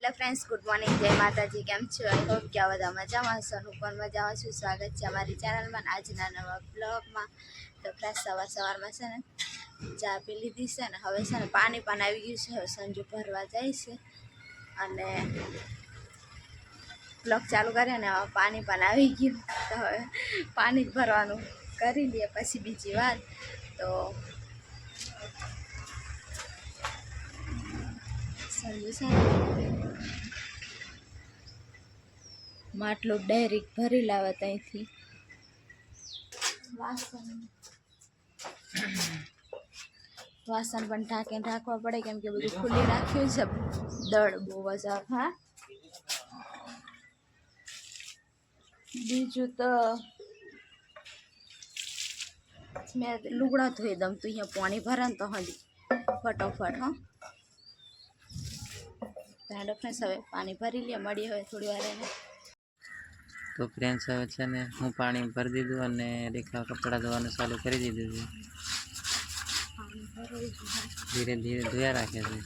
Hello friends, good morning, जय माता जी। केम छो? आई होप क्या બધા મજામાં હશો। હું પણ મજામાં છું। સ્વાગત છે અમારી ચેનલમાં આજના નવા બ્લોગમાં। તો ફ્રેન્ડ્સ સવારમાં છે ને ચા પી લીધી છે ને હવે છે ને પાણી પણ આવી ગયું છે। હવે સંજુ ભરવા જાય છે અને બ્લોગ ચાલુ કર્યા ને પાણી પણ આવી ગયું તો હવે પાણી ભરવાનું કરી લઈએ પછી બીજી વાર। તો સંજુ છે ને માટલું ડાયરેક્ટ ભરી લાવે ત્યાંથી। વાસણ પણ ઢાંકીને રાખવા પડે કેમ કે બધું ખુલ્લી રાખ્યું છે। દળ બહુ જ હા બીજું તો મેં લુગડા ધોઈ દઉં તો અહીંયા પાણી ભરે ને તો હજી ફટોફટ હા હેડો ફ્રેન્ડ્સ હવે પાણી ભરી લે મળીએ હવે થોડી વાર એને। તો ફ્રેન્ડ્સ હવે છે ને હું પાણી ભરી દીધું અને રેખા કપડાં ધોવાનું ચાલુ કરી દીધું છે। ધીરે ધીરે ધોયા રાખે છે।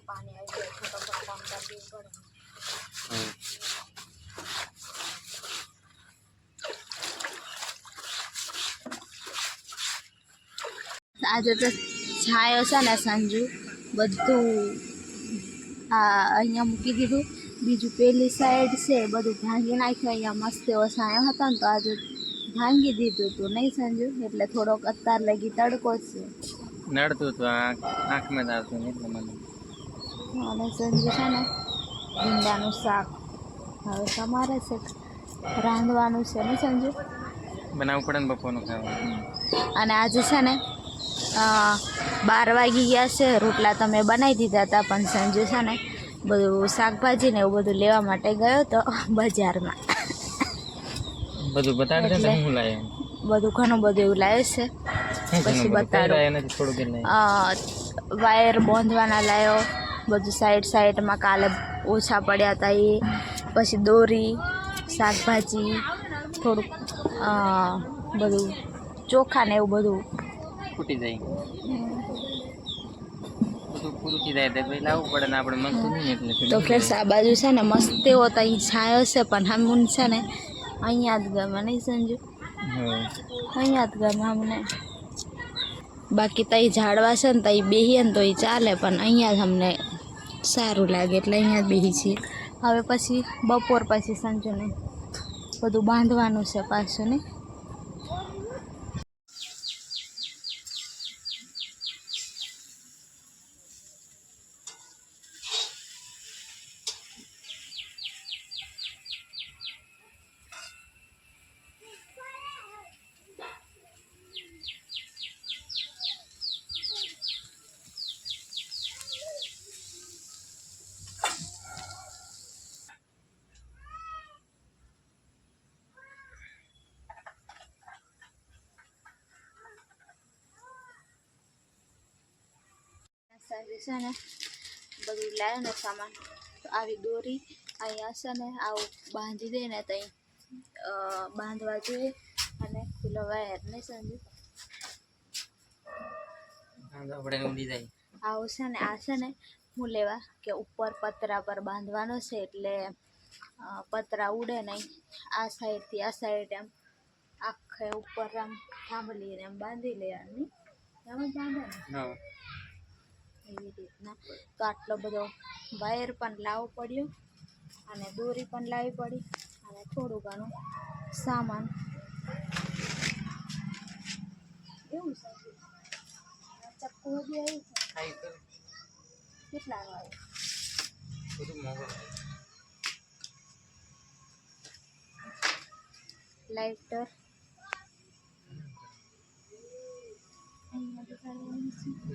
પાણી આવી જાય ફટોફટ કામ કરી દેવું પડે। આજે તો છાયો છે ને સંજુ બધું અહીંયા મૂકી દીધું। બીજું પેલી સાઈડ છે બધું ભાંગી નાખ્યું। અહીંયા મસ્ત એવો છાયો હતો ને તો આજે ભાંગી દીધું હતું નહીં સંજુ? એટલે થોડોક અત્યાર લગી તડકો છે। નડતું તો આંખમાં જ આવતું નહીં એટલે મને। અને સંજુ છે ને ભીંડાનું શાક હવે તમારે છે રાંધવાનું છે ને સંજુ? બનાવવું પડે ને બપોરનું ખાવાનું। અને આજે છે ને 12 વાગી ગયા છે। રોટલા તમે બનાવી દીધા હતા પણ સંજુ છે ને બધું શાકભાજી ને એવું બધું લેવા માટે ગયો તો બજારમાં। બધું બતાડે ને હું લાવ્યો બધું ઘણું બધું એવું લાવ્યો છે પછી બતાડું। વાયર બાંધવાના લાવ્યો બધું સાઈડમાં કાલે ઓછા પડ્યા હતા એ। પછી દોરી શાકભાજી થોડુંક બધું ચોખા ને એવું બધું ફૂટી જાય બધું પૂરું થઈ જાય તો પછી લાવવું પડે ને આપણે મળતું નહીં એટલે તો ફ્રેન્ડ્સ આ બાજુ છે ને મસ્ત એવો તો અહીં છાયો છે પણ હમુન છે ને અહીંયા જ ગમે નહીં સંજુ? અહીંયા જ ગમે અમને। બાકી તઈ ઝાડવા છે ને તઈ બેહીએ ને તો એ ચાલે પણ અહીંયા જ અમને સારું લાગે એટલે અહીંયા જ બેસી છીએ। હવે પછી બપોર પછી સંજુને બધું બાંધવાનું છે પાછું ને। સંજુ છે ને બધું લાવ્યો ને સામાન તો આવી દોરી અહીંયા છે ને આવું બાંધી દે ને તઈ બાંધવા જોઈએ અને પેલો વાયર નહીં સંજુ? આવું છે ને આ છે ને હું લેવા કે ઉપર પતરા પર બાંધવાનો છે એટલે પતરા ઉડે નહીં। આ સાઈડથી આ સાઈડ એમ આખે ઉપર આમ થાંભલીને એમ બાંધી લેવાની એમ જ બાંધે ને એવી રીતના। તો આટલો બધો વાયર પણ લાવવો પડ્યો અને દોરી પણ લાવવી પડી અને થોડું ઘણું સામાન એવું છે। ચપ્પુ બી આવી છે કેટલા લાઇટર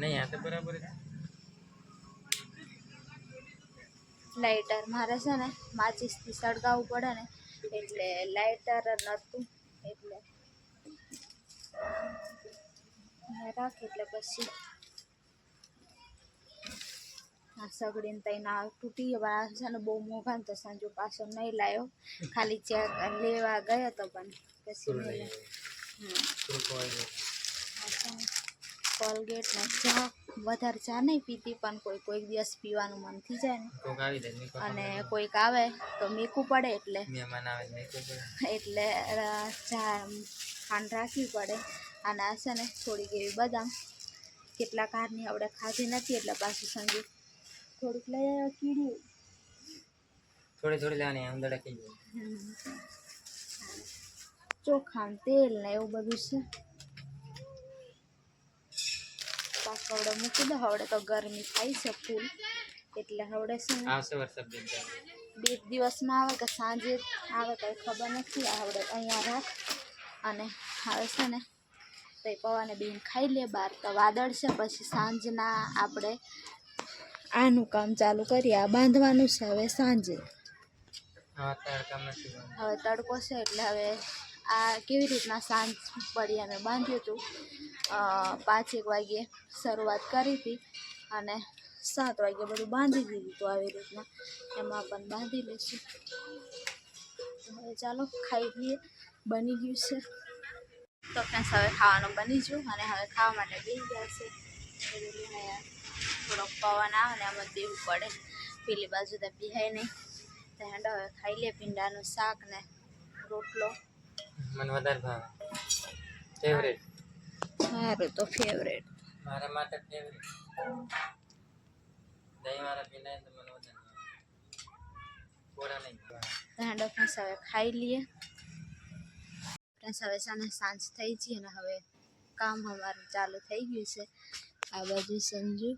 નહીં આ તો બરાબર લાઇટર મારે છે ને માચીસથી સળગાવવું પડે ને એટલે લાઇટર નહોતું એટલે રાખી એટલે પછી આ સગડીને તઈને આ તૂટી ગયા છે ને બહુ મોંઘા ને તો સંજુ પાછો નહીં લાવ્યો ખાલી ચેક લેવા ગયો તો પણ પછી નહીં લાવ્યો. કોલગેટ ને ચા વધારે ચા નહીં પીતી પણ કોઈક દિવસ પીવાનું મન થઈ જાય ને અને કોઈક આવે તો મીઠું પડે એટલે ચા ખાંડ રાખવી પડે. અને આ છે ને થોડીક એવી બદામ કેટલા કારની આપણે ખાધી નથી એટલે પાછું સંજુ થોડીક લઈ આવ્યો કીડ્યું થોડી લેવાની અંદર કઈ ચોખા તેલ ને એવું બધું છે. પાછું હવડે મૂકી દો. હવડે તો ગરમી થાય છે ફૂલ એટલે હવડે છે ને આવશે વરસાદ 2 દિવસમાં આવે કે સાંજે આવે કંઈ ખબર નથી. હવડે અહીંયા રાખ અને હવે છે ને તો પવાને બીન ખાઈ લે. બહાર તો વાદળ છે પછી સાંજના આપણે આનું કામ ચાલુ કરીએ. આ બાંધવાનું છે હવે સાંજે. હવે તડકો છે એટલે હવે આ કેવી રીતના સાંજ પડી અમે બાંધ્યું હતું 5-1 વાગ્યે શરૂઆત કરી હતી અને 7 વાગ્યે બધું બાંધી દીધું હતું. આવી રીતના એમાં પણ બાંધી લઈશું. હવે ચાલો ખાઈ લઈએ. બની ગયું છે તો ફ્રેન્ડ્સ હવે ખાવાનું બની ગયું અને હવે ખાવા માટે બેસી ગયા છે. થોડોક પવન આવે ને આમાં દેવું પડે પેલી બાજુ તો પીહાય નહીં. તો હવે ખાઈ લે ભીંડાનું શાક ને રોટલો. મને વધારે ભાવે. ફેવરેટ. સારું તો ફેવરેટ. મારા માટે ફેવરેટ. દહીં વાળા ભીંડા તો મને વધારે ભાવે. થોડા નહીં ભાવે. તો ફ્રેન્ડ્સ હવે ખાઈ લઈએ. ફ્રેન્ડ્સ હવે સાને સાંજ થઈ છે અને હવે કામ અમારું ચાલુ થઈ ગયું છે. આ બાજુ સંજુ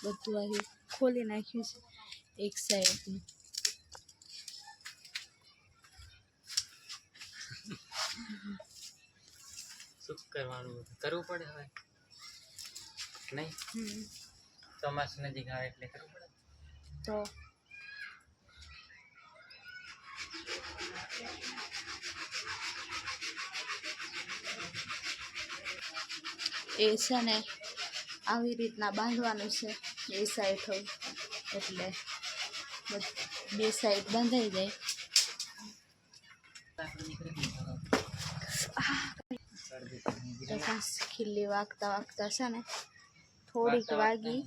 બધું આવી ખોલી નાખ્યું છે એક સાઈડનું. શું કરવું પડે હવે નહીં. ચોમાસું નજીક આવે એટલે કરવું પડે તો એ છે ને આવી રીતના બાંધવાનું છે એ સાઈડ હોય એટલે 2 સાઈડ બંધાઈ જાય. તો ખીલ્લી વાગતા છે ને થોડીક વાગી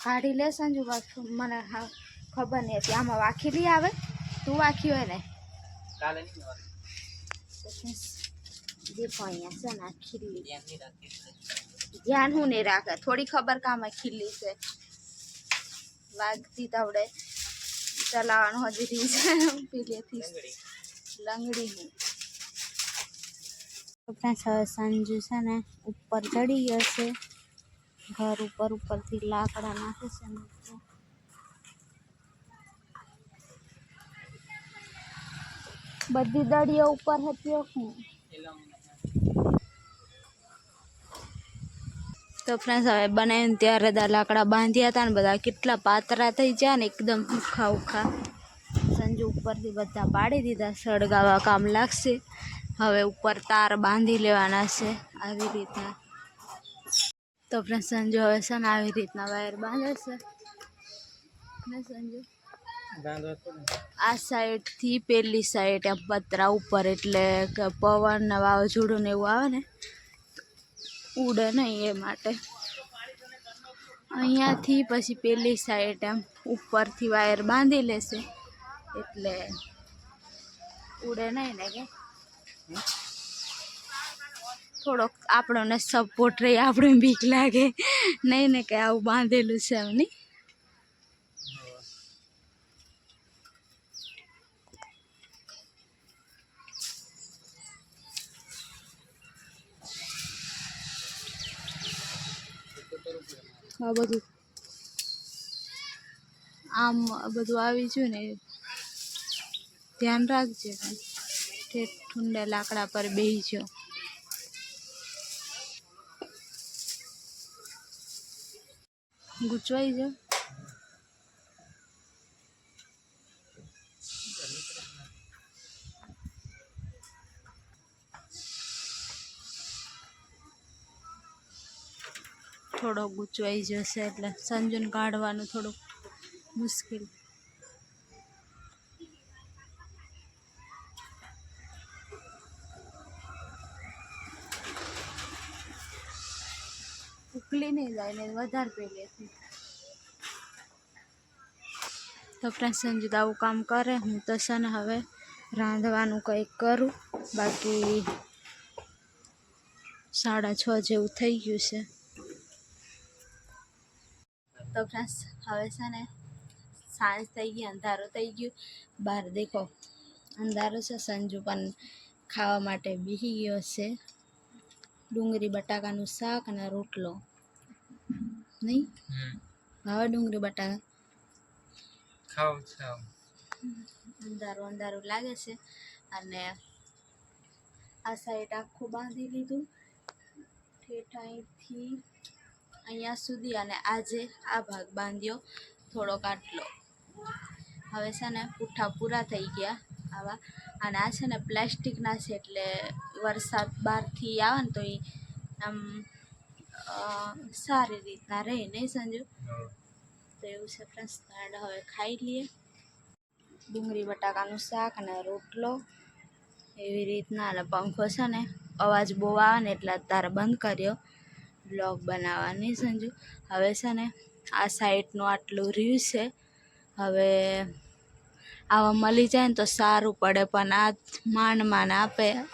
કાઢી લે સંજુ. મને ખબર નહીં હતી આમાં વાખીલી આવે. તું વાખી હોય ને કાલે જે અહીંયા છે ને ખીલ્લી ધ્યાન હું નહીં રાખે. થોડી ખબર કે આમાં ખીલ્લી છે વાગતી તવડે ચલાવવાનું હજી છે પેલેથી લંગડી હું. હવે સંજુ છે ને ઉપર ચડી ગયો છે. ઘર ઉપરથી લાકડા નાખે છે. બધી દળીઓ ઉપર હતી હું. તો ફ્રેન્ડ્સ હવે બનાવીને ત્યારે લાકડા બાંધ્યા હતા ને બધા કેટલા પાતળા થઈ ગયા ને એકદમ ઉખા. સંજુ ઉપરથી બધા પાડી દીધા. સળગાવા કામ લાગશે. હવે ઉપર તાર બાંધી લેવાના છે આવી રીતના. તો ફ્રેન્ડ્સ સંજુ હવે છે ને આવી રીતના વાયર બાંધે છે ને સંજુ આ સાઈડથી પેલી સાઈડ એમ પતરા ઉપર એટલે કે પવન ને વાવાઝોડું ને એવું આવે ને ઉડે નહીં એ માટે અહીંયાથી પછી પેલી સાઈડ એમ ઉપરથી વાયર બાંધી લેશે એટલે ઉડે નહીં ને કે થોડોક આપણને સપોર્ટ રહી. આપણે બીક લાગે નહીં ને કે આવું બાંધેલું છે એમની. આ બધું આમ બધું આવી ગયું ને ધ્યાન રાખજે. ઠંડા લાકડા પર બેસજો. ગૂંચવાઈ જાવ. થોડો ગૂંચવાઈ જશે એટલે સંજુને કાઢવાનું થોડુંક મુશ્કેલ. ઉકલી નહીં જાય ને વધારે પહેલેથી. તો ફ્રેન્ડ સંજુ તો આવું કામ કરે. હું તો છે ને હવે રાંધવાનું કંઈક કરું. બાકી 6:30 જેવું થઈ ગયું છે. તો ફ્રેન્ડ્સ હવે છે ને સાંજ થઈ ગઈ, અંધારું થઈ ગયું. બહાર દેખો અંધારું છે. સંજુ પણ ખાવા માટે બેસી ગયો છે. ડુંગળી બટાકાનું શાક અને રોટલો. નહીં હવે ડુંગળી બટાકા ખાવ ખાવ. અંધારું અંધારું લાગે છે. અને આ સાઈડ આખું બાંધી લીધું ઠેઠ અહીંથી અહીંયા સુધી. અને આજે આ ભાગ બાંધ્યો થોડોક આટલો. હવે છે ને પૂઠા પૂરા થઈ ગયા આવા. અને આ છે ને પ્લાસ્ટિકના છે એટલે વરસાદ બહારથી આવે ને તો એ આમ સારી રીતના રહે, નહીં સંજુ? તો એવું છે ફ્રેન્ડ્સ. હવે ખાઈ લઈએ. ડુંગળી બટાકાનું શાક અને રોટલો એવી રીતના. અને પંખો છે ને અવાજ બહુ આવે ને એટલે અત્યારે બંધ કર્યો બ્લોગ બનાવવાની સંજુ. હવે છે ને આ સાઈડનું આટલું રહ્યું છે. હવે આવા મળી જાય ને તો સારું પડે, પણ આ માંડ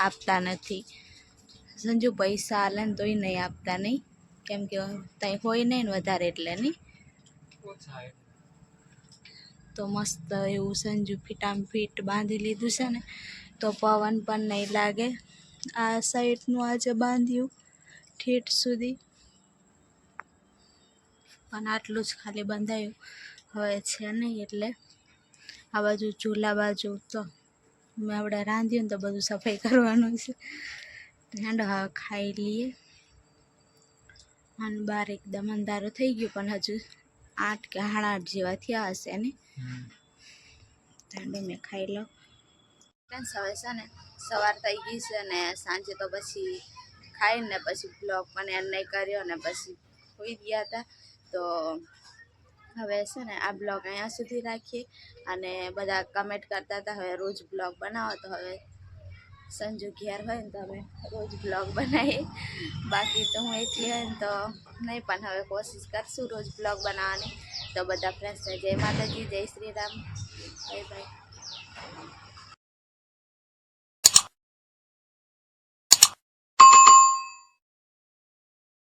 આપતા નથી સંજુ. પૈસા હાલે ને તોય નહીં આપતા, નહીં? કેમ કે ત્યાં હોય નહીં ને વધારે એટલે, નહીં? તો મસ્ત એવું સંજુ ફીટામ ફીટ બાંધી લીધું છે ને તો પવન પણ નહીં લાગે. આ સાઈડનું આજે બાંધ્યું ઠેઠ સુધી, પણ આટલું જ ખાલી બંધાયું. હવે છે નહીં એટલે આ બાજુ ચૂલા બાજુ તો મેં આપણે રાંધ્યું ને તો બધું સફાઈ કરવાનું છે. ઠંડો હવે ખાઈ લઈએ. અને બહાર એકદમ અંધારું થઈ ગયું, પણ હજુ 8 કે 8:30 જેવા થયા હશે ને. ઠંડો મેં ખાઈ લો. હવે છે ને સવાર થઈ ગઈ છે ને સાંજે તો પછી ખાઈને પછી બ્લોગ પણ એડ નહીં કર્યો ને પછી હોઈ ગયા હતા. તો હવે છે ને આ બ્લોગ અહીંયા સુધી રાખીએ. અને બધા કમેન્ટ કરતા હતા હવે રોજ બ્લોગ બનાવો. તો હવે સંજુ ઘેર હોય ને તો હવે રોજ બ્લોગ બનાવીએ. બાકી તો હું એકલી હોય ને તો નહીં, પણ હવે કોશિશ કરશું રોજ બ્લોગ બનાવવાની. તો બધા ફ્રેન્ડ્સને જય માતાજી, જય શ્રી રામ, બાય બાય.